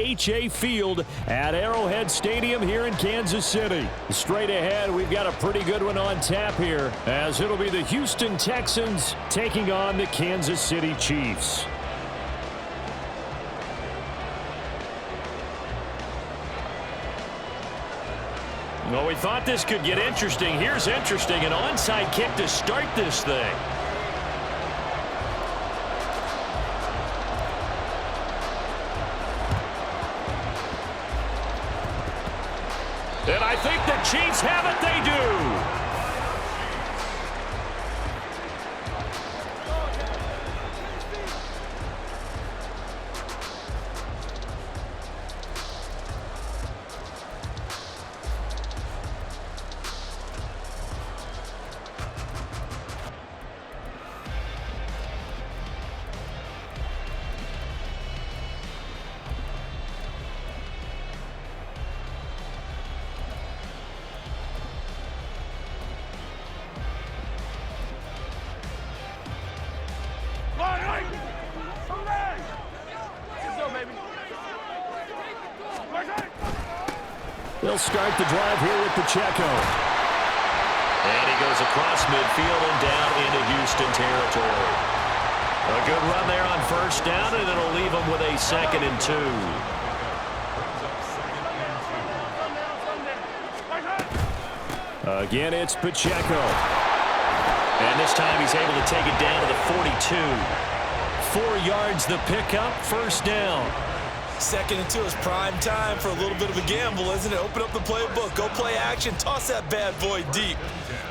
AT&T Field at Arrowhead Stadium here in Kansas City. Straight ahead, we've got a pretty good one on tap here, as it'll be the Houston Texans taking on the Kansas City Chiefs. Well, we thought this could get interesting. Here's interesting, an onside kick to start this thing. And I think the Chiefs have it. They do. They'll start the drive here with Pacheco. And he goes across midfield and down into Houston territory. A good run there on first down, and it'll leave them with a 2nd and 2. Again, it's Pacheco. And this time he's able to take it down to the 42. 4 yards the pickup, first down. 2nd and 2 is prime time for a little bit of a gamble, isn't it? Open up the playbook, go play action, toss that bad boy deep.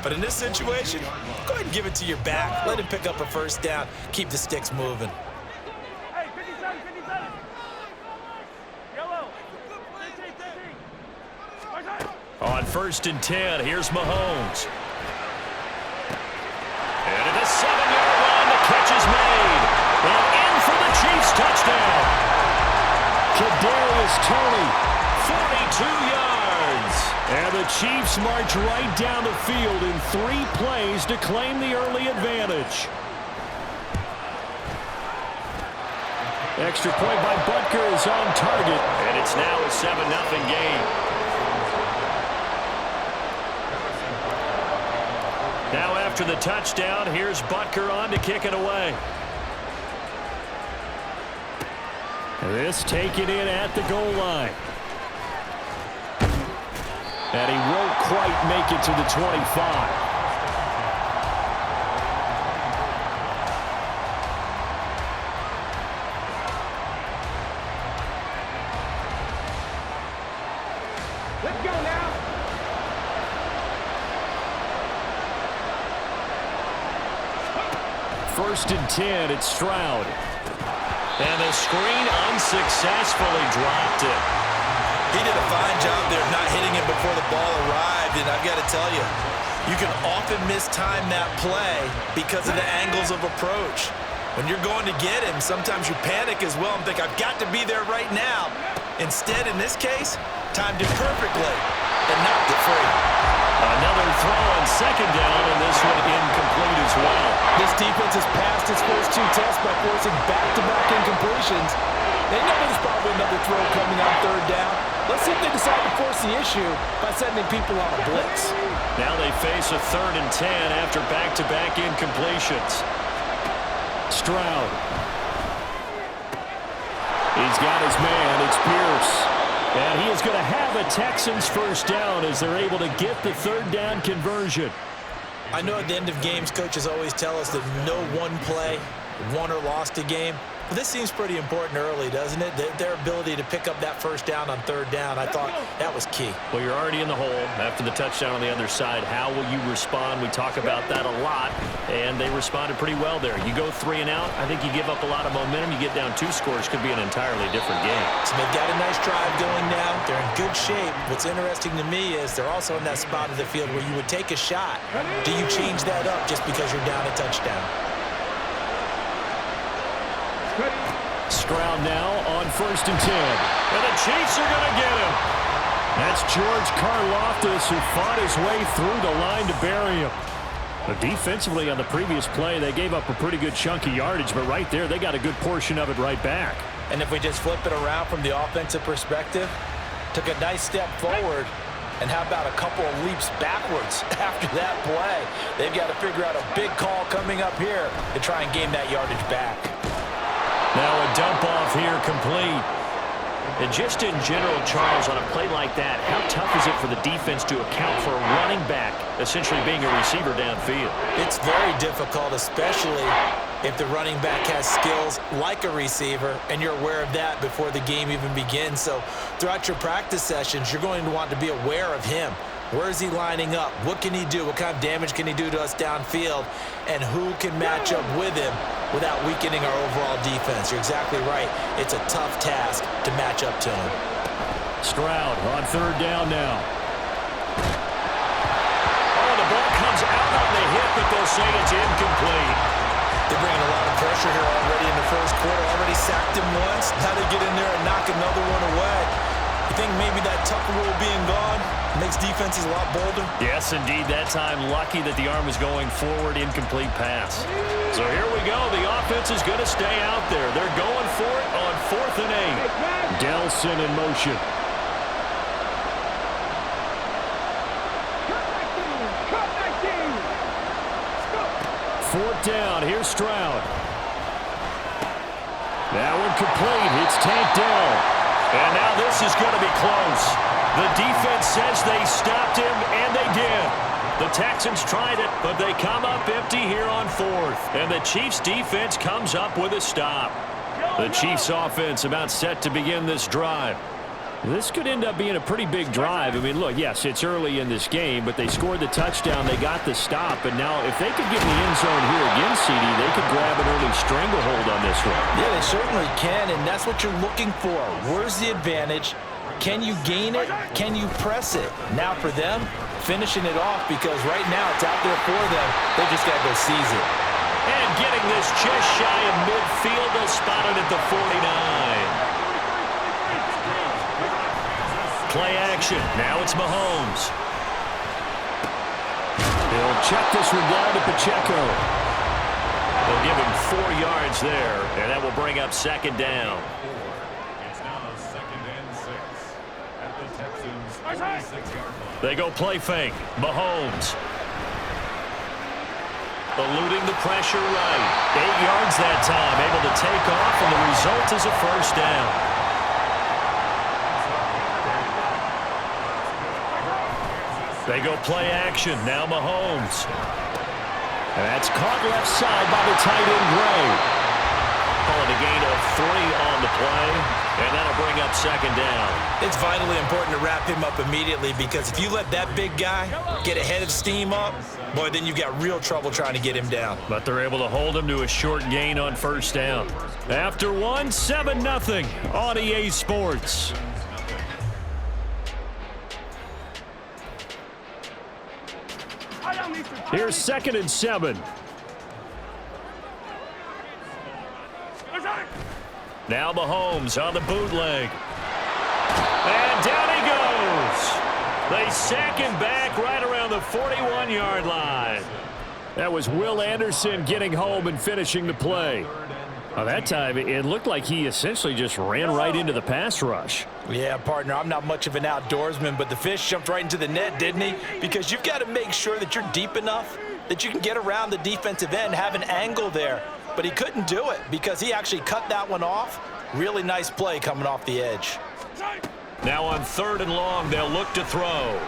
But in this situation, go ahead and give it to your back. Let him pick up a first down. Keep the sticks moving. Hey, 57, 57. Yellow. 15. On 1st and 10, here's Mahomes. And at the 7-yard line, the catch is made. And in for the Chiefs touchdown. Kadarius Toney, 42 yards. And the Chiefs march right down the field in 3 plays to claim the early advantage. Extra point by Butker is on target. And it's now a 7-0 game. Now after the touchdown, here's Butker on to kick it away. This taken in at the goal line. And he won't quite make it to the 25. Let's go now. First and 10, it's Stroud. And the screen unsuccessfully dropped it. He did a fine job there of not hitting it before the ball arrived. And I've got to tell you, you can often mistime that play because of the angles of approach. When you're going to get him, sometimes you panic as well and think, I've got to be there right now. Instead, in this case, timed it perfectly and knocked it free. Another throw on 2nd down, and this one incomplete as well. This defense has passed its first 2 tests by forcing back-to-back incompletions. They know there's probably another throw coming on 3rd down. Let's see if they decide to force the issue by sending people on a blitz. Now they face a 3rd and 10 after back-to-back incompletions. Stroud. He's got his man. It's Pierce. And he is going to have a Texans first down as they're able to get the 3rd down conversion. I know at the end of games, coaches always tell us that no one play won or lost a game. But this seems pretty important early, doesn't it? Their ability to pick up that first down on 3rd down, I thought that was key. Well, you're already in the hole after the touchdown on the other side. How will you respond? We talk about that a lot, and they responded pretty well there. You go 3 and out, I think you give up a lot of momentum. You get down 2 scores, could be an entirely different game. So they've got a nice drive going now. They're in good shape. What's interesting to me is they're also in that spot of the field where you would take a shot. Do you change that up just because you're down a touchdown? Stroud now on 1st and 10. And the Chiefs are going to get him. That's George Karlaftis, who fought his way through the line to bury him. But defensively on the previous play, they gave up a pretty good chunk of yardage, but right there, they got a good portion of it right back. And if we just flip it around from the offensive perspective, took a nice step forward, and how about a couple of leaps backwards after that play? They've got to figure out a big call coming up here to try and gain that yardage back. Now a dump off here complete. And just in general, Charles, on a play like that, how tough is it for the defense to account for a running back essentially being a receiver downfield? It's very difficult, especially if the running back has skills like a receiver, and you're aware of that before the game even begins. So throughout your practice sessions, you're going to want to be aware of him. Where is he lining up? What can he do? What kind of damage can he do to us downfield? And who can match up with him without weakening our overall defense? You're exactly right. It's a tough task to match up to him. Stroud on third down now. Oh, the ball comes out on the hip, but they'll say it's incomplete. They're bringing a lot of pressure here already in the first quarter. Already sacked him once. Now they get in there and knock another one away. You think maybe that Tucker rule being gone makes defenses a lot bolder? Yes, indeed. That time, lucky that the arm was going forward, incomplete pass. So here we go. The offense is going to stay out there. They're going for it on 4th and 8. Delson in motion. Fourth down. Here's Stroud. That one complete. It's tanked down. And now this is going to be close. The defense says they stopped him, and they did. The Texans tried it, but they come up empty here on 4th. And the Chiefs' defense comes up with a stop. The Chiefs' offense about set to begin this drive. This could end up being a pretty big drive. I mean, look, yes, it's early in this game, but they scored the touchdown. They got the stop. And now if they could get in the end zone here again, CD, they could grab an early stranglehold on this one. Yeah, they certainly can, and that's what you're looking for. Where's the advantage? Can you gain it? Can you press it? Now for them, finishing it off, because right now it's out there for them. They just got to go seize it. And getting this just shy of midfield, they'll spot it at the 49. Play action. Now it's Mahomes. He'll check this one down to Pacheco. They'll give him 4 yards there, and that will bring up 2nd down. It's now 2nd and 6 at the Texans' 46-yard line. They go play fake. Mahomes. Eluding the pressure right. 8 yards that time. Able to take off, and the result is a first down. They go play action. Now Mahomes. And that's caught left side by the tight end, Gray. Calling a gain of 3 on the play, and that'll bring up 2nd down. It's vitally important to wrap him up immediately, because if you let that big guy get ahead of steam up, boy, then you've got real trouble trying to get him down. But they're able to hold him to a short gain on first down. After one, 7-0 on EA Sports. Here's 2nd and 7. Now Mahomes on the bootleg. And down he goes. They sack him back right around the 41-yard line. That was Will Anderson getting home and finishing the play. That time, it looked like he essentially just ran right into the pass rush. Yeah, partner, I'm not much of an outdoorsman, but the fish jumped right into the net, didn't he? Because you've got to make sure that you're deep enough that you can get around the defensive end, have an angle there. But he couldn't do it because he actually cut that one off. Really nice play coming off the edge. Now on 3rd and long, they'll look to throw.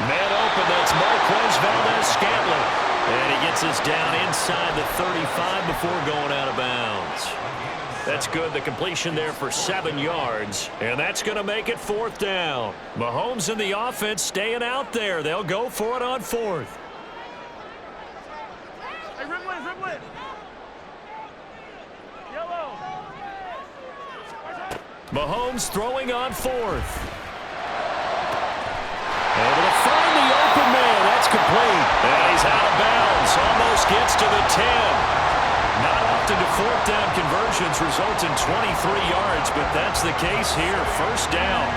Man open, that's Marquez Valdes-Scantling. And he gets us down inside the 35 before going out of bounds. That's good. The completion there for 7 yards. And that's going to make it 4th down. Mahomes and the offense staying out there. They'll go for it on 4th. Hey, ribble it. Yellow. Mahomes throwing on 4th. Able to find the open man. That's complete. And he's out of bounds. Almost gets to the 10. Not often do 4th down conversions result in 23 yards, but that's the case here. First down.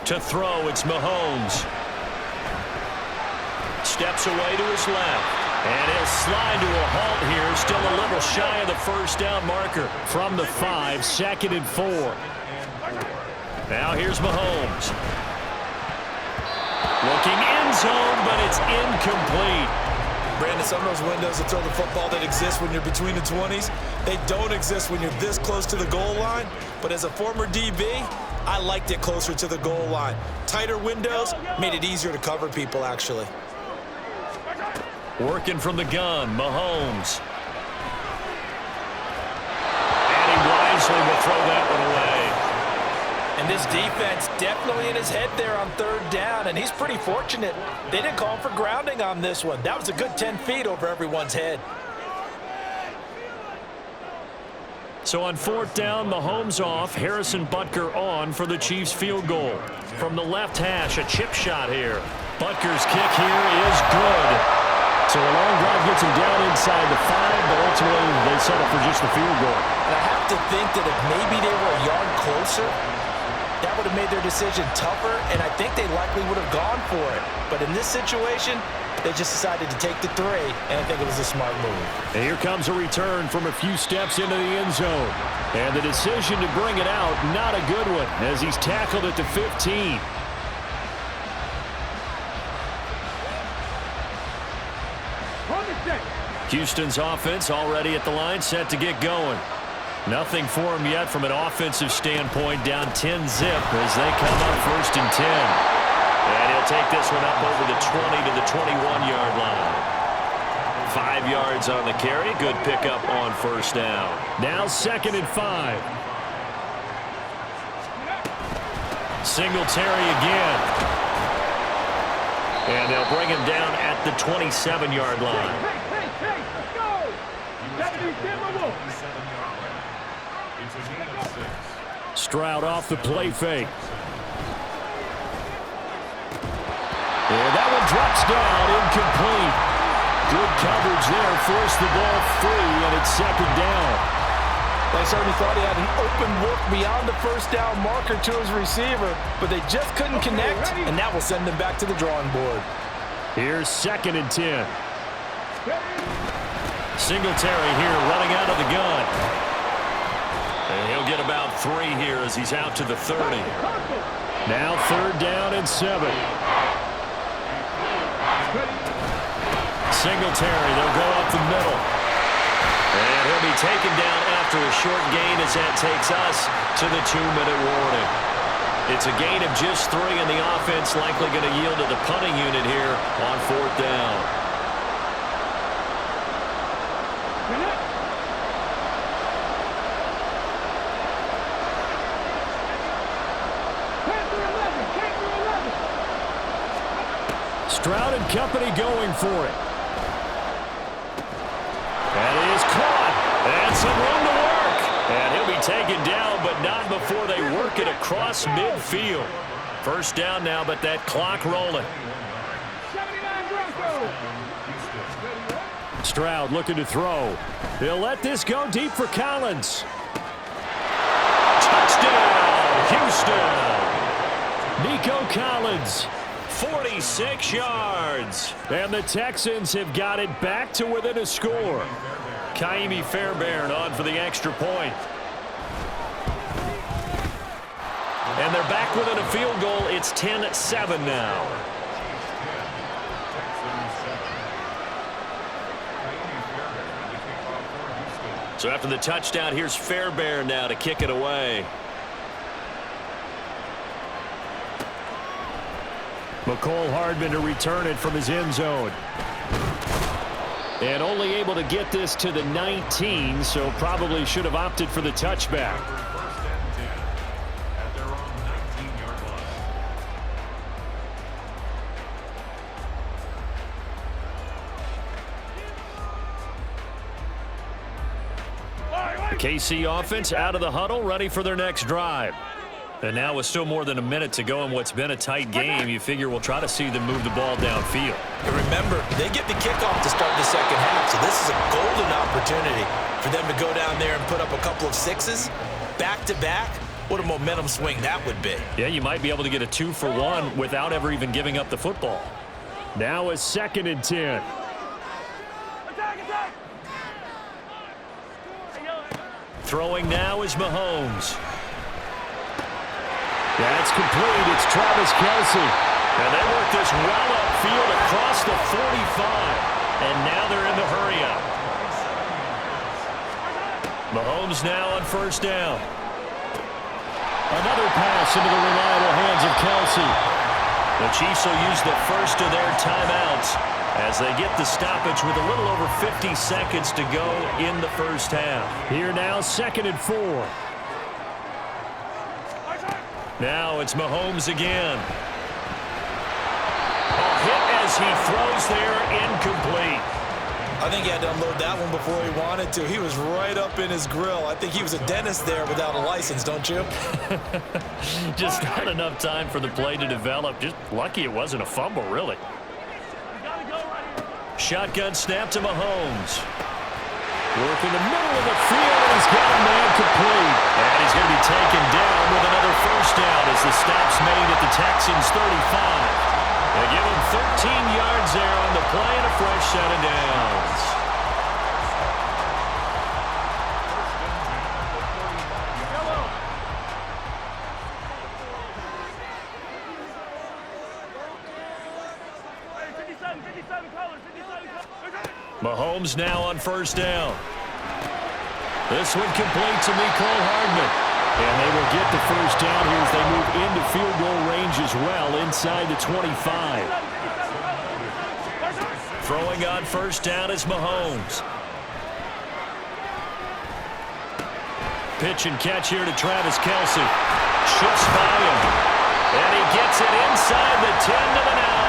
To throw, it's Mahomes. steps away to his left. And he'll slide to a halt here, still a little shy of the first down marker. From the 5, 2nd and 4. Now here's Mahomes. Looking end zone, but it's incomplete. Brandon, some of those windows to throw the football that exist when you're between the 20s, they don't exist when you're this close to the goal line. But as a former DB, I liked it closer to the goal line. Tighter windows made it easier to cover people, actually. Working from the gun, Mahomes. And he wisely will throw that one away. And this defense definitely in his head there on 3rd down, and he's pretty fortunate. They didn't call him for grounding on this one. That was a good 10 feet over everyone's head. So on 4th down, Mahomes off, Harrison Butker on for the Chiefs field goal. From the left hash, a chip shot here. Butker's kick here is good. So a long drive gets him down inside the 5, but ultimately they settle for just the field goal. And I have to think that if maybe they were a yard closer, that would have made their decision tougher, and I think they likely would have gone for it. But in this situation, they just decided to take the 3, and I think it was a smart move. And here comes a return from a few steps into the end zone. And the decision to bring it out, not a good one, as he's tackled at the 15. Houston's offense already at the line, set to get going. Nothing for him yet from an offensive standpoint, down 10-zip as they come up 1st and 10. And he'll take this one up over the 20 to the 21-yard line. 5 yards on the carry, good pickup on 1st down. Now 2nd and 5. Singletary again. And they'll bring him down at the 27-yard line. Hey, let's go! Deputy Timberwolf! Stroud off the play fake. And that one drops down, incomplete. Good coverage there, forced the ball free, and it's 2nd down. They certainly thought he had an open look beyond the 1st down marker to his receiver, but they just couldn't connect, and that will send them back to the drawing board. Here's 2nd and 10. Singletary here running out of the gun. And he'll get about 3 here as he's out to the 30. Now 3rd down and 7. Singletary, they'll go up the middle. And he'll be taken down after a short gain as that takes us to the 2-minute warning. It's a gain of just 3, and the offense likely going to yield to the punting unit here on 4th down. Stroud and company going for it. And it is caught. And some room to work. And he'll be taken down, but not before they work it across midfield. 1st down now, but that clock rolling. Stroud looking to throw. He'll let this go deep for Collins. Touchdown, Houston. Nico Collins. 46 yards. And the Texans have got it back to within a score. Kaimi Fairbairn on for the extra point. And they're back within a field goal. It's 10-7 now. So after the touchdown, here's Fairbairn now to kick it away. McCole Hardman to return it from his end zone. And only able to get this to the 19, so probably should have opted for the touchback. 1st and 10 at their own 19-yard line. KC offense out of the huddle, ready for their next drive. And now with still more than a minute to go in what's been a tight game, you figure we'll try to see them move the ball downfield. And remember, they get the kickoff to start the 2nd half, so this is a golden opportunity for them to go down there and put up a couple of 6s back-to-back. What a momentum swing that would be. Yeah, you might be able to get a 2-for-1 without ever even giving up the football. Now a 2nd and 10. Throwing now is Mahomes. That's complete. It's Travis Kelce. And they work this well upfield across the 45. And now they're in the hurry-up. Mahomes now on 1st down. Another pass into the reliable hands of Kelce. The Chiefs will use the first of their timeouts as they get the stoppage with a little over 50 seconds to go in the 1st half. Here now, 2nd and 4. Now it's Mahomes again. A hit as he throws there, incomplete. I think he had to unload that one before he wanted to. He was right up in his grill. I think he was a dentist there without a license, don't you? Just not enough time for the play to develop. Just lucky it wasn't a fumble, really. Shotgun snap to Mahomes. Working the middle of the field, and he's got a man complete. And he's going to be taken down with another 1st down as the stop's made at the Texans' 35. They give him 13 yards there on the play and a fresh set of downs. Mahomes now on 1st down. This one complete to Mecole Hardman. And they will get the 1st down here as they move into field goal range as well inside the 25. Throwing on 1st down is Mahomes. Pitch and catch here to Travis Kelce. Shifts by him. And he gets it inside the 10 to the 9.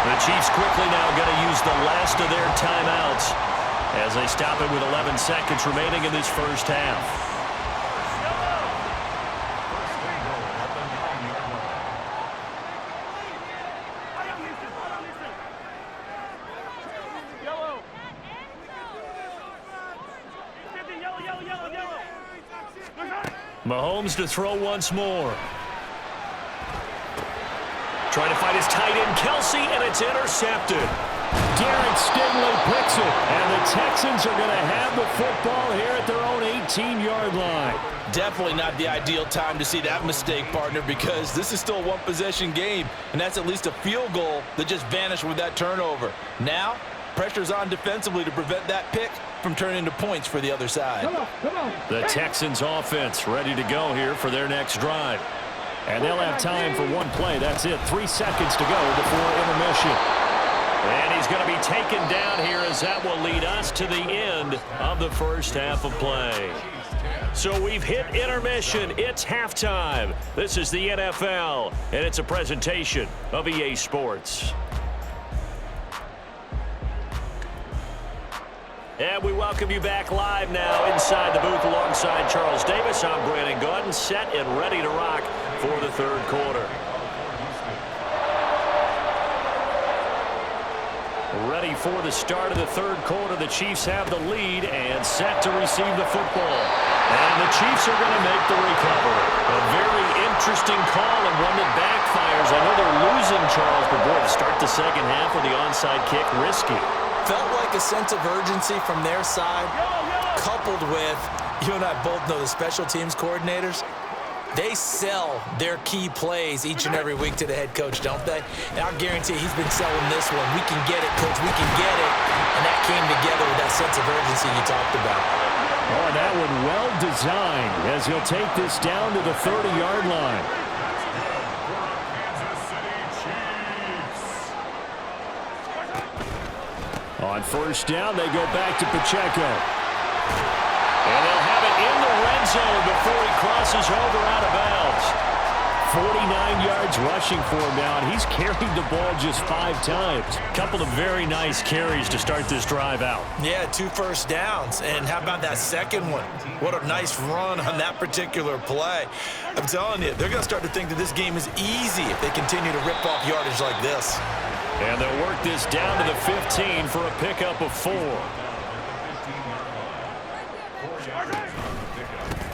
The Chiefs quickly now going to use the last of their timeouts as they stop it with 11 seconds remaining in this 1st half. Mahomes to throw once more. Trying to find his tight end, Kelce, and it's intercepted. Derek Stingley picks it, and the Texans are going to have the football here at their own 18-yard line. Definitely not the ideal time to see that mistake, partner, because this is still a one-possession game, and that's at least a field goal that just vanished with that turnover. Now, pressure's on defensively to prevent that pick from turning into points for the other side. Come on. The Texans offense ready to go here for their next drive. And they'll have time for one play. That's it. 3 seconds to go before intermission. And he's going to be taken down here as that will lead us to the end of the 1st half of play. So we've hit intermission. It's halftime. This is the NFL, and it's a presentation of EA Sports. And we welcome you back live now inside the booth alongside Charles Davis. I'm Brandon Gaudin, set and ready to rock for the 3rd quarter. Ready for the start of the 3rd quarter. The Chiefs have the lead and set to receive the football. And the Chiefs are going to make the recovery. A very interesting call and one that backfires. I know they're losing, Charles, but boy, to start the 2nd half with the onside kick, risky. Felt like a sense of urgency from their side, coupled with, you and I both know the special teams coordinators, they sell their key plays each and every week to the head coach, don't they? And I guarantee he's been selling this one. We can get it, coach, we can get it. And that came together with that sense of urgency you talked about. Oh, that one well designed as he'll take this down to the 30-yard line. On 1st down, they go back to Pacheco. And they'll have it in the red zone before he crosses over out of bounds. 49 yards rushing for him now, and he's carried the ball just 5 times. Couple of very nice carries to start this drive out. Yeah, 2 first downs. And how about that second one? What a nice run on that particular play. I'm telling you, they're going to start to think that this game is easy if they continue to rip off yardage like this. And they'll work this down to the 15 for a pickup of 4.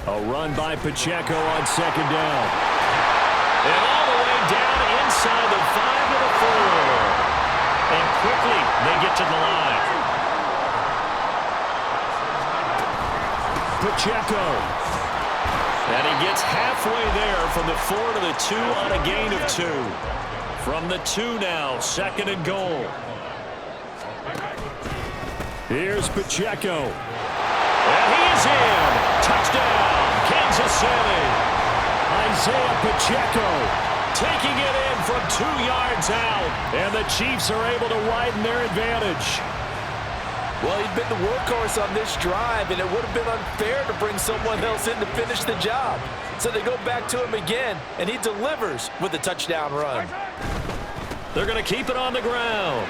A run by Pacheco on 2nd down. And all the way down inside the 5 to the 4. quickly. They get to the line. Pacheco. And he gets halfway there from the 4 to the 2 on a gain of 2. From the 2 now, 2nd and goal. Here's Pacheco. And he is in. Touchdown, Kansas City. Isaiah Pacheco taking it in from 2 yards out. And the Chiefs are able to widen their advantage. Well, he's been the workhorse on this drive, and it would have been unfair to bring someone else in to finish the job. So they go back to him again, and he delivers with a touchdown run. They're going to keep it on the ground.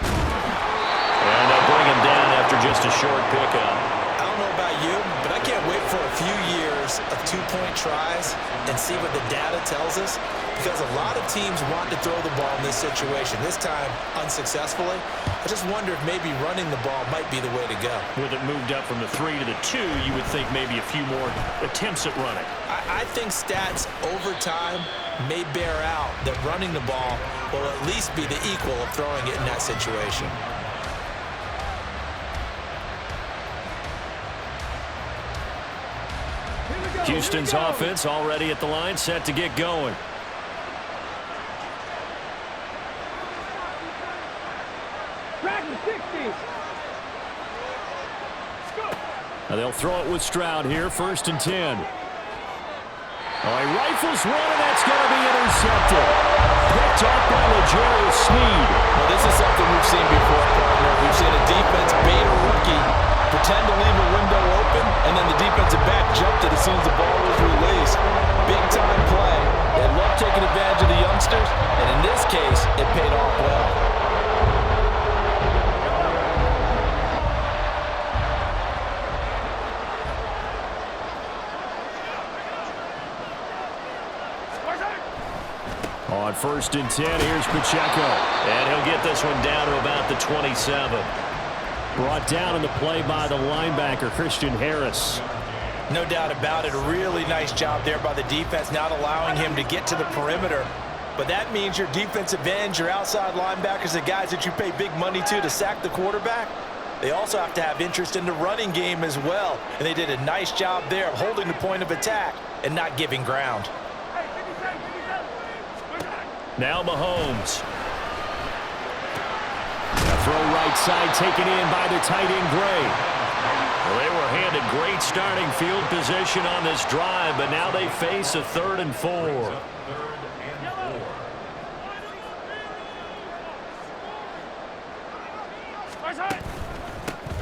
And they'll bring him down after just a short pickup. I don't know about you, but I can't wait for a few years of two-point tries and see what the data tells us, because a lot of teams want to throw the ball in this situation, this time unsuccessfully. I just wonder if maybe running the ball might be the way to go. With it moved up from the 3 to the 2, you would think maybe a few more attempts at running. I think stats over time may bear out that running the ball will at least be the equal of throwing it in that situation. Houston's offense already at the line, set to get going. Now they'll throw it with Stroud here, 1st and 10. Oh, he rifles one, and that's going to be intercepted. Picked off by L'Jarius Sneed. Well, this is something we've seen before, partner. We've seen a defense bait a rookie, pretend to leave a window open, and then the defensive back jumped it as soon as the ball was released. Big-time play. They love taking advantage of the youngsters, and in this case, it paid off well. On 1st and 10, here's Pacheco. And he'll get this one down to about the 27. Brought down in the play by the linebacker, Christian Harris. No doubt about it. A really nice job there by the defense, not allowing him to get to the perimeter. But that means your defensive ends, your outside linebackers, the guys that you pay big money to sack the quarterback, they also have to have interest in the running game as well. And they did a nice job there of holding the point of attack and not giving ground. Now Mahomes. A throw right side taken in by the tight end Gray. Well, they were handed great starting field position on this drive, but now they face a 3rd and 4.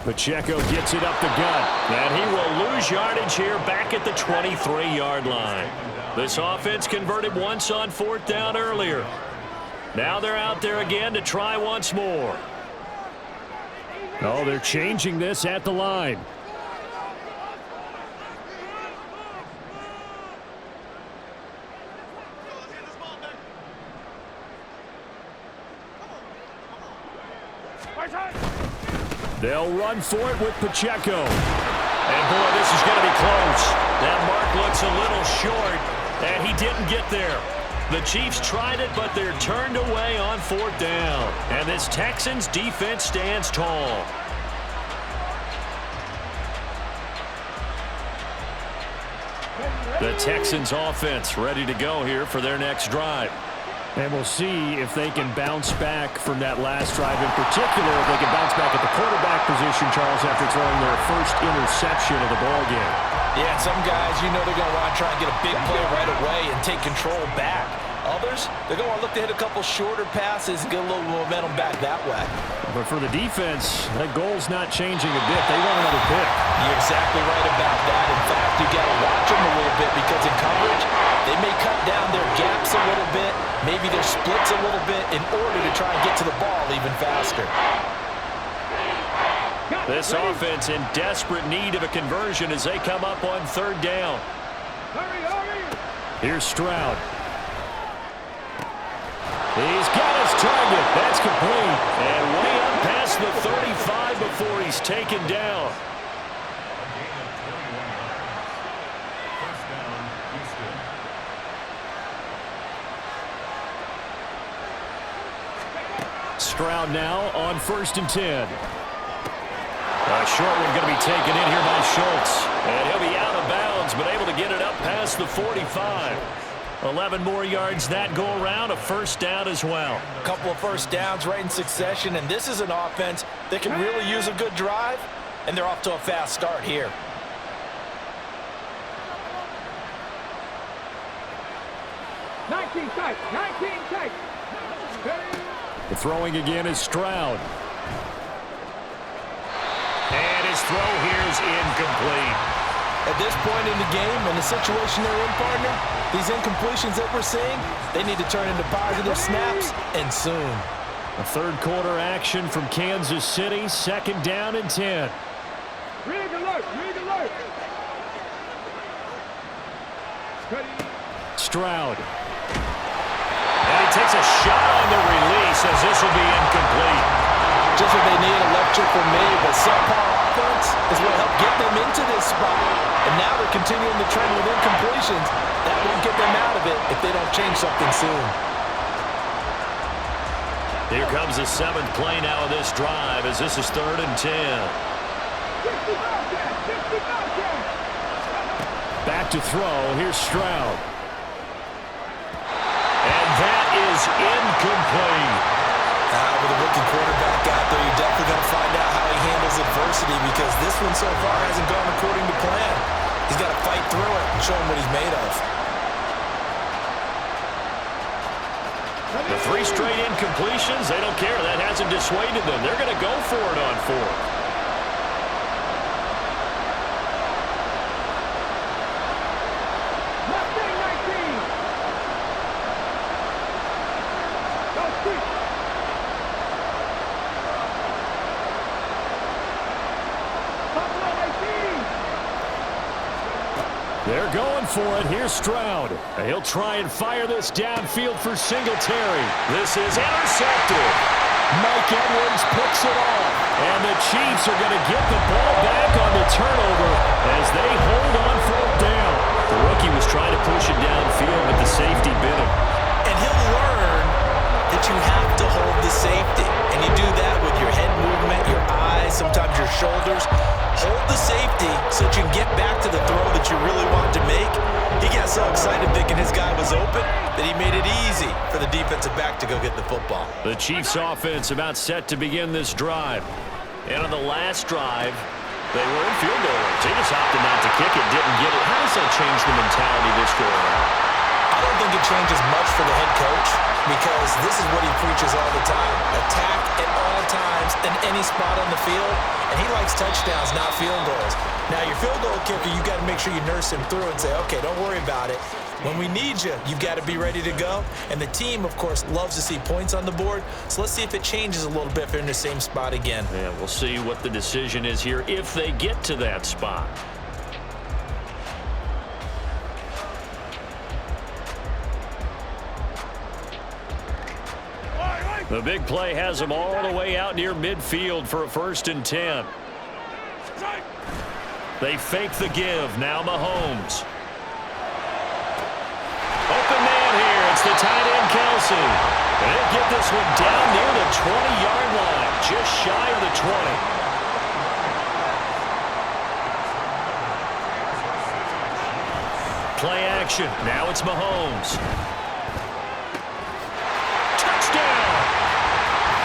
Pacheco gets it up the gut, and he will lose yardage here back at the 23-yard line. This offense converted once on 4th down earlier. Now they're out there again to try once more. Oh, they're changing this at the line. They'll run for it with Pacheco. And boy, this is going to be close. That mark looks a little short, and he didn't get there. The Chiefs tried it, but they're turned away on 4th down. And this Texans defense stands tall. The Texans offense ready to go here for their next drive. And we'll see if they can bounce back from that last drive in particular, if they can bounce back at the quarterback position, Charles, after throwing their first interception of the ballgame. Yeah, some guys, you know they're going to want to try and get a big play right away and take control back. Others, they're going to look to hit a couple shorter passes and get a little momentum back that way. But for the defense, that goal's not changing a bit. They want another pick. You're exactly right about that. In fact, you got to watch them a little bit because in coverage, they may cut down their gaps a little bit, maybe their splits a little bit in order to try and get to the ball even faster. This offense in desperate need of a conversion as they come up on 3rd down. Here's Stroud. He's got his target. That's complete. And way up past the 35 before he's taken down. Stroud now on 1st and 10. A short one going to be taken in here by Schultz. And he'll be out of bounds, but able to get it up past the 45. 11 more yards that go around, a first down as well. A couple of first downs right in succession, and this is an offense that can really use a good drive, and they're off to a fast start here. The throwing again is Stroud. And his throw here is incomplete. At this point in the game, in the situation they're in, partner, these incompletions that we're seeing, they need to turn into positive snaps, and soon. A third quarter action from Kansas City, 2nd down and 10. Read alert, read alert. Stroud. And he takes a shot on the release as this will be incomplete. Just what they need, electric from me, but subpar offense is what helped get them into this spot. And now they're continuing the trend with incompletions. That won't get them out of it if they don't change something soon. Here comes the 7th play now of this drive as this is 3rd and 10. Back to throw. Here's Stroud. And that is incomplete. With a rookie quarterback out there, you're definitely going to find out how he handles adversity because this one so far hasn't gone according to plan. He's got to fight through it and show him what he's made of. The 3 straight incompletions, they don't care. That hasn't dissuaded them. They're going to go for it on 4th. They're going for it. Here's Stroud. He'll try and fire this downfield for Singletary. This is intercepted. Mike Edwards picks it off. And the Chiefs are going to get the ball back on the turnover as they hold on 4th down. The rookie was trying to push it downfield, but the safety bit him. And he'll learn that you have to hold the safety. And you do that with your head movement, your eyes, sometimes your shoulders. Hold the safety so that you can get back to the throw that you really want to make. He got so excited thinking his guy was open that he made it easy for the defensive back to go get the football. The Chiefs offense about set to begin this drive. And on the last drive, they were in field goal range. They just opted not to kick it, didn't get it. How does that change the mentality this go around? I don't think it changes much for the head coach because this is what he preaches all the time. Attack at all times in any spot on the field, and he likes touchdowns, not field goals. Now, your field goal kicker, you got to make sure you nurse him through and say, okay, don't worry about it. When we need you, you've got to be ready to go. And the team, of course, loves to see points on the board. So let's see if it changes a little bit if they're in the same spot again. Yeah, we'll see what the decision is here if they get to that spot. The big play has them all the way out near midfield for a 1st and 10. They fake the give. Now Mahomes. Open man here. It's the tight end, Kelsey. They'll get this one down near the 20-yard line, just shy of the 20. Play action. Now it's Mahomes.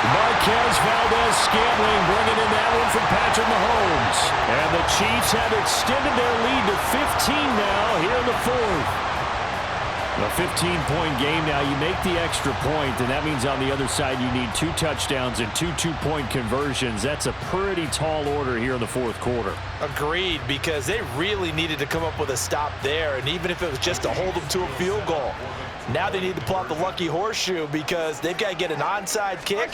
Marquez Valdez-Scantling bringing in that one from Patrick Mahomes. And the Chiefs have extended their lead to 15 now here in the 4th. A 15-point game now. You make the extra point, and that means on the other side you need 2 touchdowns and 2 two-point conversions. That's a pretty tall order here in the 4th quarter. Agreed, because they really needed to come up with a stop there, and even if it was just to hold them to a field goal. Now they need to pull out the lucky horseshoe because they've got to get an onside kick.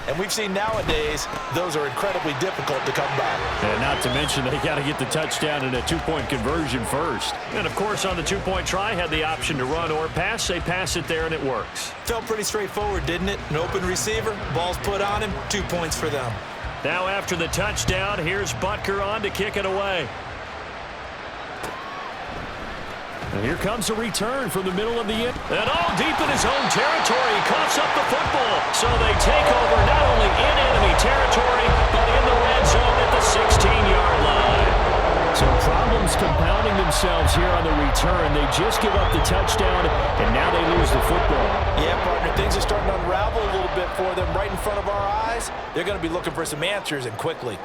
And we've seen nowadays those are incredibly difficult to come by. And not to mention they got to get the touchdown and a 2-point conversion first. And, of course, on the 2-point try, had the option to run or pass. They pass it there, and it works. Felt pretty straightforward, didn't it? An open receiver, ball's put on him, 2 points for them. Now after the touchdown, here's Butker on to kick it away. And here comes a return from the middle of the end. And all deep in his own territory. He coughs up the football. So they take over not only in enemy territory, but in the red zone at the 16-yard line. So problems compounding themselves here on the return. They just give up the touchdown, and now they lose the football. Yeah, partner, things are starting to unravel a little bit for them right in front of our eyes. They're going to be looking for some answers, and quickly.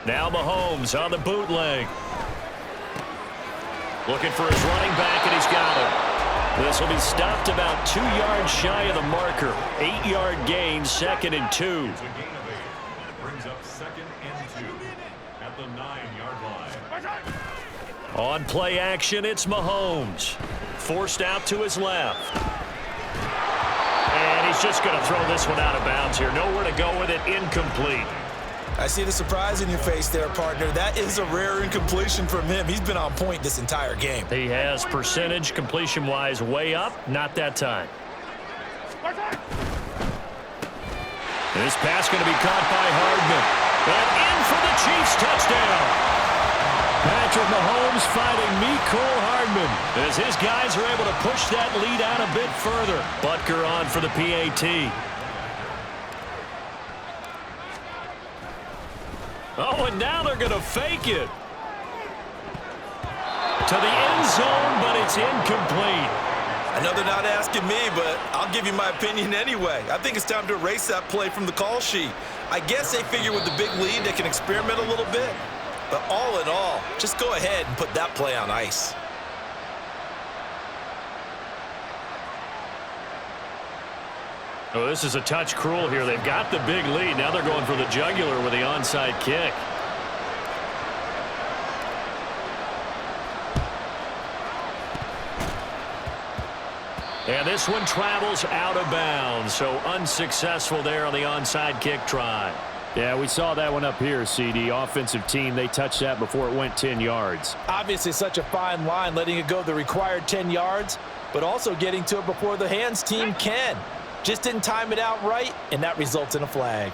Now Mahomes on the bootleg. Looking for his running back, and he's got him. This will be stopped about 2 yards shy of the marker. 8-yard gain, 2nd and 2. It's a gain of 8. Brings up 2nd and 2 at the 9-yard line. On play action, it's Mahomes. Forced out to his left. And he's just going to throw this one out of bounds here. Nowhere to go with it, incomplete. I see the surprise in your face there, partner. That is a rare incompletion from him. He's been on point this entire game. He has percentage completion-wise way up, not that time. This pass going to be caught by Hardman. And in for the Chiefs touchdown. Patrick Mahomes finding Mecole Hardman as his guys are able to push that lead out a bit further. Butker on for the PAT. Oh, and now they're going to fake it. To the end zone, but it's incomplete. I know they're not asking me, but I'll give you my opinion anyway. I think it's time to erase that play from the call sheet. I guess they figure with the big lead they can experiment a little bit. But all in all, just go ahead and put that play on ice. Oh, this is a touch cruel here. They've got the big lead. Now they're going for the jugular with the onside kick. And this one travels out of bounds. So unsuccessful there on the onside kick try. Yeah, we saw that one up here, CD. Offensive team, they touched that before it went 10 yards. Obviously such a fine line, letting it go the required 10 yards, but also getting to it before the hands team can. Just didn't time it out right, and that results in a flag.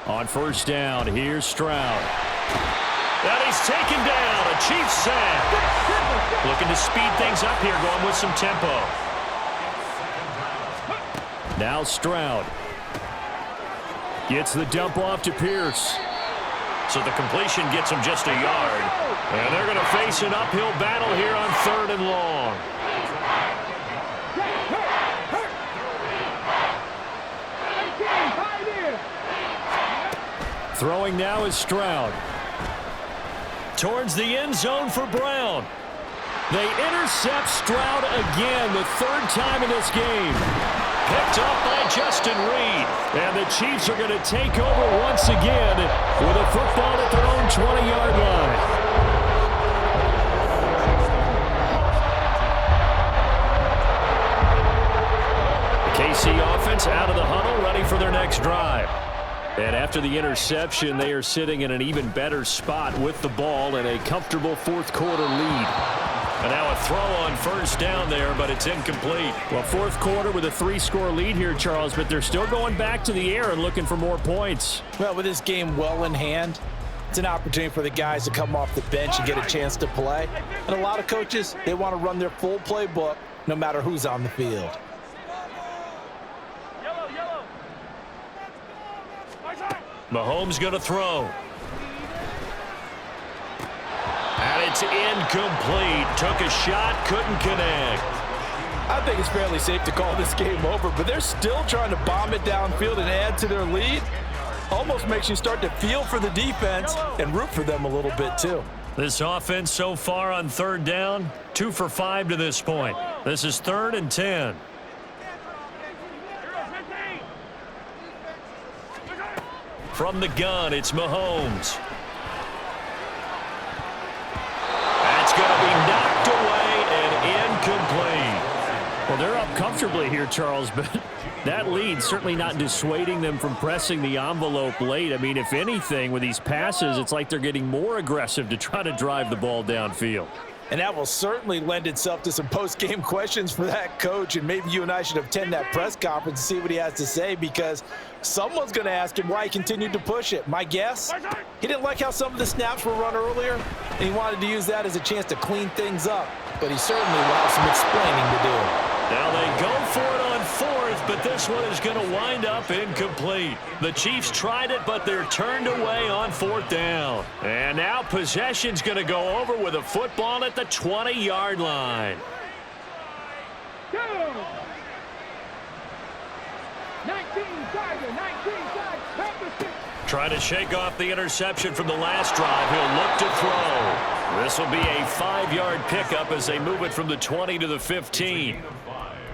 On first down, here's Stroud. And he's taken down. A Chiefs sack. Looking to speed things up here, going with some tempo. Now Stroud. Gets the dump off to Pierce. So the completion gets him just a yard. And they're going to face an uphill battle here on 3rd and long. Throwing now is Stroud. Towards the end zone for Brown. They intercept Stroud again, the 3rd time in this game. Picked up by Justin Reed. And the Chiefs are going to take over once again with a football at their own 20-yard line. The KC offense out of the huddle, ready for their next drive. And after the interception, they are sitting in an even better spot with the ball and a comfortable 4th quarter lead. And now a throw on first down there, but it's incomplete. Well, 4th quarter with a 3-score lead here, Charles, but they're still going back to the air and looking for more points. Well, with this game well in hand, it's an opportunity for the guys to come off the bench and get a chance to play. And a lot of coaches, they want to run their full playbook no matter who's on the field. Mahomes going to throw. And it's incomplete. Took a shot, couldn't connect. I think it's fairly safe to call this game over, but they're still trying to bomb it downfield and add to their lead. Almost makes you start to feel for the defense and root for them a little bit too. This offense so far on 3rd down, 2 for 5 to this point. This is 3rd and 10. From the gun, it's Mahomes. That's going to be knocked away and incomplete. Well, they're up comfortably here, Charles, but that lead certainly not dissuading them from pressing the envelope late. I mean, if anything, with these passes, it's like they're getting more aggressive to try to drive the ball downfield. And that will certainly lend itself to some post-game questions for that coach, and maybe you and I should attend that press conference and see what he has to say, because someone's going to ask him why he continued to push it. My guess, he didn't like how some of the snaps were run earlier, and he wanted to use that as a chance to clean things up. But he certainly will have some explaining to do. Now they go for it on fourth, but this one is going to wind up incomplete. The Chiefs tried it, but they're turned away on fourth down. And now possession's going to go over with a football at the 20-yard line. Go! 19 Tiger, 19 Tiger, back to 6. Trying to shake off the interception from the last drive. He'll look to throw. This will be a 5-yard pickup as they move it from the 20 to the 15.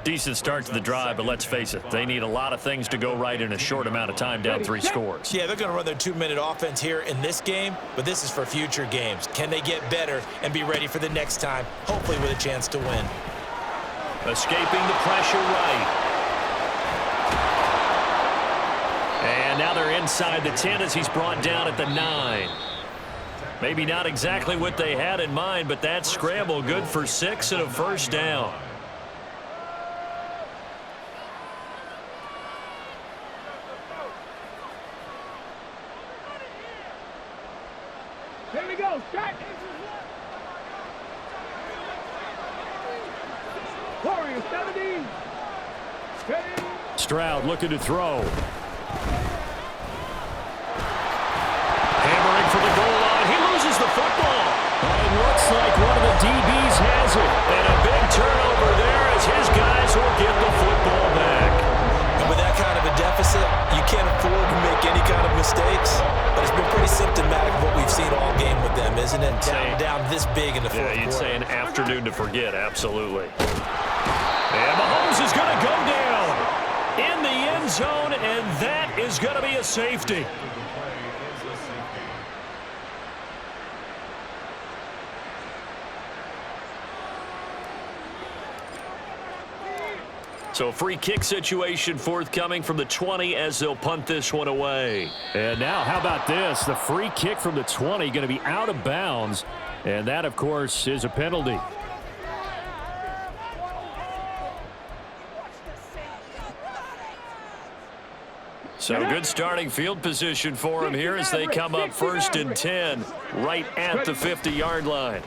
Decent start to the drive, but let's face it, they need a lot of things to go right in a short amount of time, down 3 scores. Yeah, they're going to run their 2-minute offense here in this game, but this is for future games. Can they get better and be ready for the next time, hopefully with a chance to win? Escaping the pressure right. And now they're inside the 10 as he's brought down at the 9. Maybe not exactly what they had in mind, but that scramble good for 6 and a first down. Here we go, strike. Warriors 17. Ready. Stroud looking to throw. Hammering for the goal line. He loses the football. It looks like one of the DBs has it. And a big turnover there as his guys will get the football back. And with that kind of a deficit, you can't afford to make any kind of mistakes. But it's been pretty symptomatic of what we've seen all game with them, isn't it? Down this big in the fourth quarter. Yeah, you'd say an afternoon to forget, absolutely. And Mahomes is going to go down in the end zone, and that is going to be a safety. So a free kick situation forthcoming from the 20 as they'll punt this one away. And now how about this? The free kick from the 20 going to be out of bounds. And that, of course, is a penalty. So good starting field position for him here as they come up 1st and 10 right at the 50-yard line.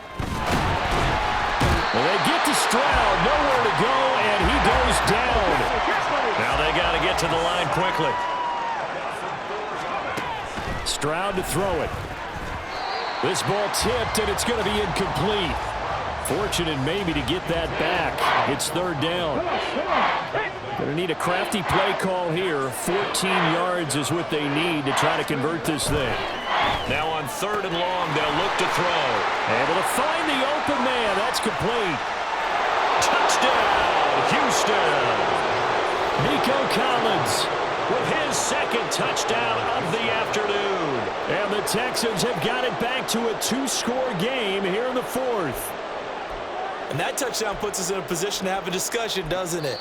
Well, they get to Stroud, nowhere to go, and he goes down. Now they got to get to the line quickly. Stroud to throw it. This ball tipped, and it's going to be incomplete. Fortunate maybe to get that back. It's 3rd down. Going to need a crafty play call here. 14 yards is what they need to try to convert this thing. Now on 3rd and long, they'll look to throw. Able to find the open man. That's complete. Touchdown, Houston. Nico Collins with his 2nd touchdown of the afternoon. And the Texans have got it back to a 2-score game here in the 4th. And that touchdown puts us in a position to have a discussion, doesn't it?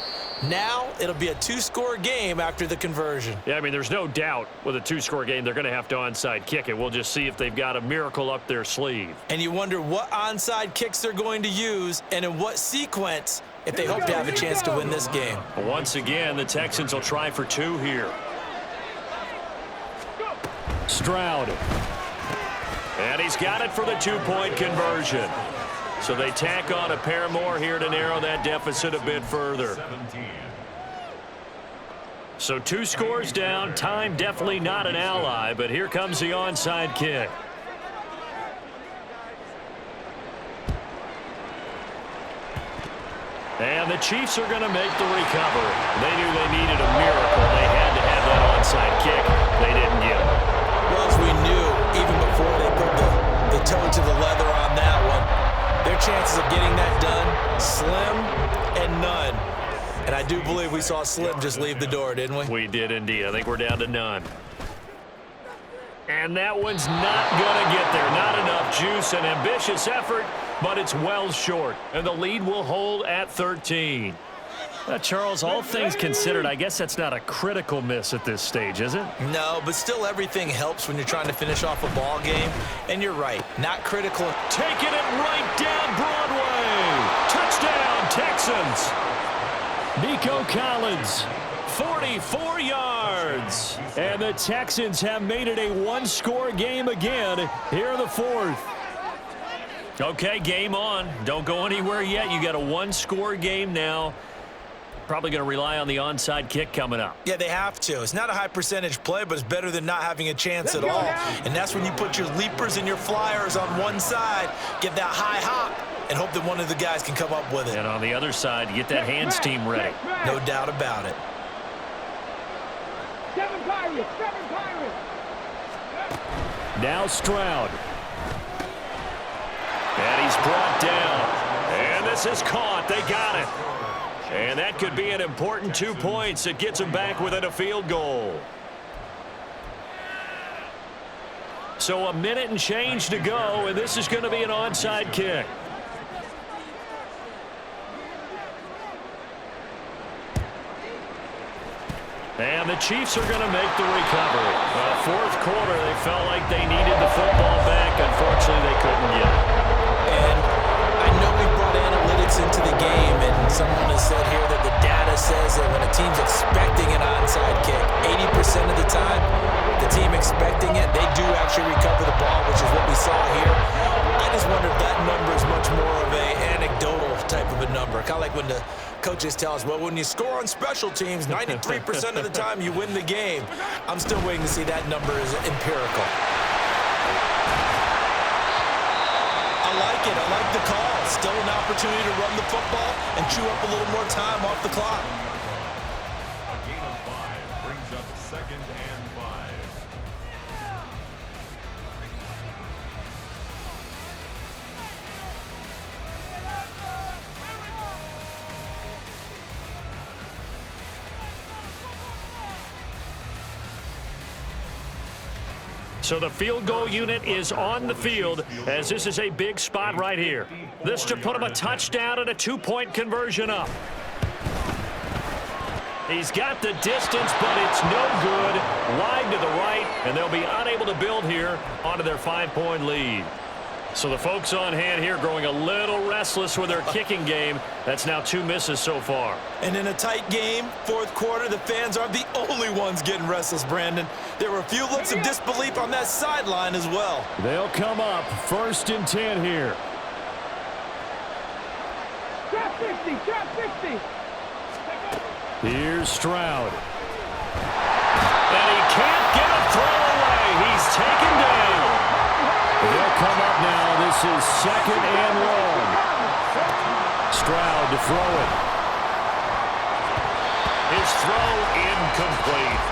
Now it'll be a 2-score game after the conversion. Yeah, I mean, there's no doubt with a 2-score game they're going to have to onside kick it. We'll just see if they've got a miracle up their sleeve. And you wonder what onside kicks they're going to use and in what sequence if they hope to have a chance to win this game. But once again, the Texans will try for 2 here. Stroud. And he's got it for the 2-point conversion. So they tack on a pair more here to narrow that deficit a bit further. So 2 scores down. Time definitely not an ally, but here comes the onside kick. And the Chiefs are going to make the recovery. They knew they needed a miracle. They had to have that onside kick. They didn't get it. Well, as we knew, even before they put the toe to the leather on that one, their chances of getting that done, slim and none. And I do believe we saw Slim just leave the door, didn't we? We did indeed. I think we're down to none. And that one's not going to get there. Not enough juice. An ambitious effort, but it's well short. And the lead will hold at 13. Charles, all things considered, I guess that's not a critical miss at this stage, is it? No, but still everything helps when you're trying to finish off a ball game. And you're right, not critical. Taking it right down Broadway. Touchdown, Texans. Nico Collins, 44 yards. And the Texans have made it a one-score game again here in the fourth. Okay, game on. Don't go anywhere yet. You got a one-score game now. Probably going to rely on the onside kick coming up. Yeah, they have to. It's not a high percentage play, but it's better than not having a chance at all. And that's when you put your leapers and your flyers on one side, get that high hop, and hope that one of the guys can come up with it. And on the other side, you get that hands team ready. No doubt about it. Seven Pirates! Now Stroud. And he's brought down. And this is caught. They got it. And that could be an important 2 points. It gets them back within a field goal. So a minute and change to go, and this is going to be an onside kick. And the Chiefs are going to make the recovery. Fourth quarter, they felt like they needed the football back. Unfortunately, they couldn't get it. And I know we brought analytics into the game, and someone has said here that the data says that when a team's expecting an onside kick, 80% of the time, the team expecting it, they do actually recover the ball, which is what we saw here. I just wonder if that number is much more of a anecdotal type of a number. Kind of like when the coaches tell us, well, when you score on special teams, 93% of the time you win the game. I'm still waiting to see that number is empirical. I like it. I like the call. Still an opportunity to run the football and chew up a little more time off the clock. A gain of 5 brings up 2nd and 5. So the field goal unit is on the field as this is a big spot right here. This to put him a touchdown and a 2-point conversion up. He's got the distance, but it's no good. Wide to the right, and they'll be unable to build here onto their 5-point lead. So the folks on hand here growing a little restless with their kicking game. That's now 2 misses so far. And in a tight game, fourth quarter, the fans aren't the only ones getting restless, Brandon. There were a few looks of disbelief on that sideline as well. They'll come up 1st and 10 here. Drop 60! Drop 60! Here's Stroud. And he can't get a throw away. He's taken down. They'll come up now. This is 2nd and long. Stroud to throw it. His throw incomplete.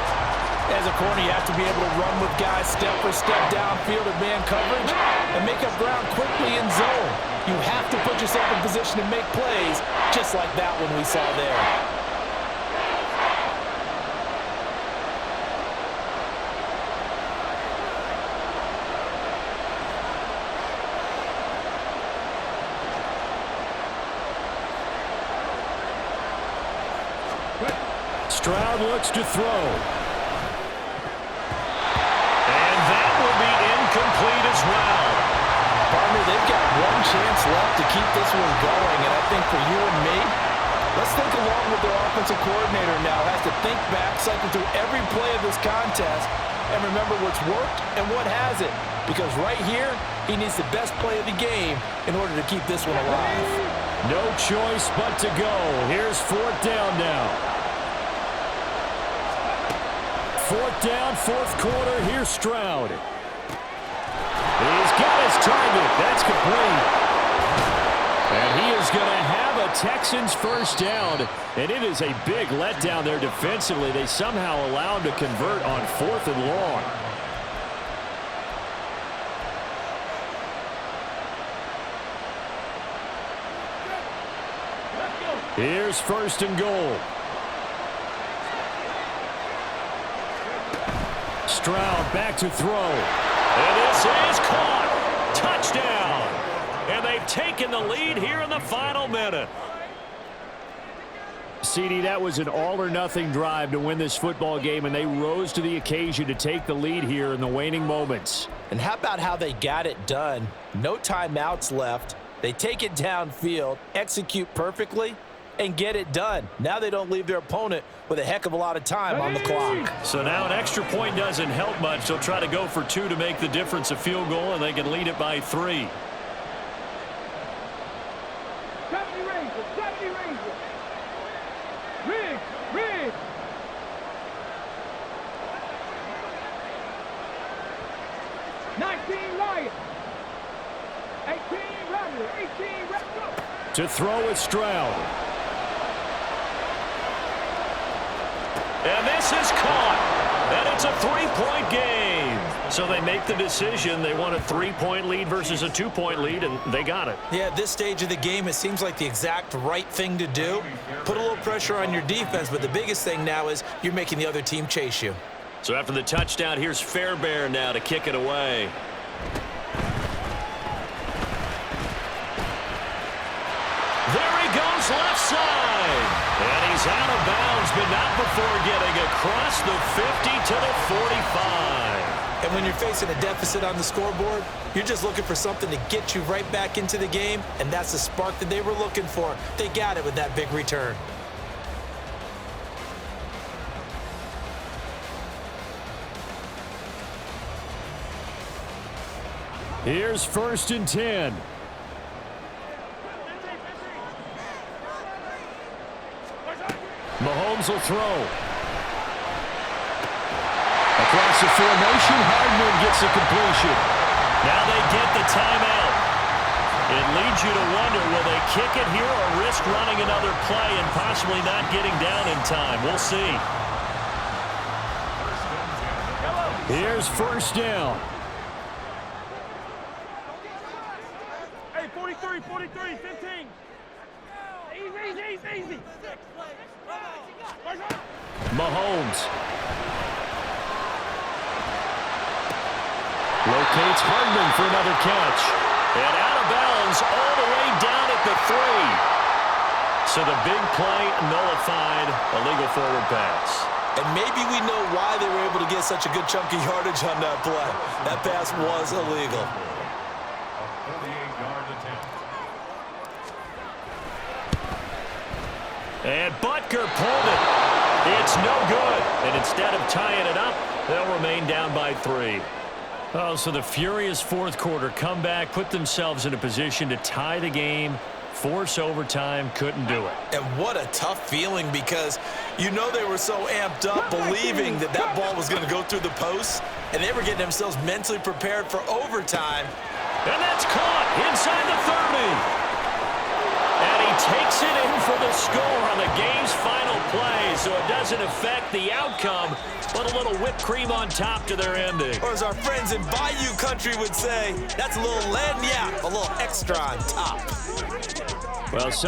As a corner, you have to be able to run with guys step for step downfield in man coverage and make up ground quickly in zone. You have to put yourself in position to make plays, just like that one we saw there. Stroud looks to throw. And that will be incomplete as well. Partner, they've got one chance left to keep this one going, and I think for you and me, let's think along with their offensive coordinator now. Has to think back, cycle through every play of this contest, and remember what's worked and what hasn't. Because right here, he needs the best play of the game in order to keep this one alive. No choice but to go. Here's 4th down now. 4th down, 4th quarter. Here's Stroud. He's got his target. That's complete. And he is going to have a Texans 1st down. And it is a big letdown there defensively. They somehow allow him to convert on 4th and long. Here's 1st and goal. Stroud back to throw. And this is caught. Touchdown. And they've taken the lead here in the final minute. CD, that was an all-or-nothing drive to win this football game, and they rose to the occasion to take the lead here in the waning moments. And how about how they got it done? No timeouts left. They take it downfield, execute perfectly, and get it done. Now they don't leave their opponent with a heck of a lot of time on the clock. So now an extra point doesn't help much. They'll try to go for 2 to make the difference a field goal, and they can lead it by 3. 70 Rangers, 70 Rangers. Riggs, Riggs. 19 Lions. 18 Rebels, 18 Rebels. To throw it, Stroud. And this is caught. And it's a 3-point game. So they make the decision. They want a 3-point lead versus a 2-point lead, and they got it. Yeah, at this stage of the game, it seems like the exact right thing to do. Put a little pressure on your defense, but the biggest thing now is you're making the other team chase you. So after the touchdown, here's Fairbairn now to kick it away. There he goes, left side. And he's out of bounds, but not before getting across the 50 to the 45. And when you're facing a deficit on the scoreboard, you're just looking for something to get you right back into the game, and that's the spark that they were looking for. They got it with that big return. Here's 1st and 10. Mahomes will throw. Across the formation, Hardman gets the completion. Now they get the timeout. It leads you to wonder, will they kick it here or risk running another play and possibly not getting down in time? We'll see. Here's 1st down. Hey, 43, 15. Easy. Mahomes locates Hardman for another catch. And out of bounds all the way down at the 3. So the big play nullified, a legal forward pass. And maybe we know why they were able to get such a good chunk of yardage on that play. That pass was illegal. 48-yard attempt. And Butker pulled it. It's no good. And instead of tying it up, they'll remain down by 3. Oh, so the furious 4th quarter comeback, put themselves in a position to tie the game, force overtime, couldn't do it. And what a tough feeling, because you know they were so amped up believing that that ball was going to go through the post, and they were getting themselves mentally prepared for overtime. And that's caught inside the 30. And he takes it in for the score on the game's final play, so it doesn't affect the outcome, but a little whipped cream on top to their ending. Or as our friends in Bayou Country would say, that's a little lagniappe, a little extra on top. Well,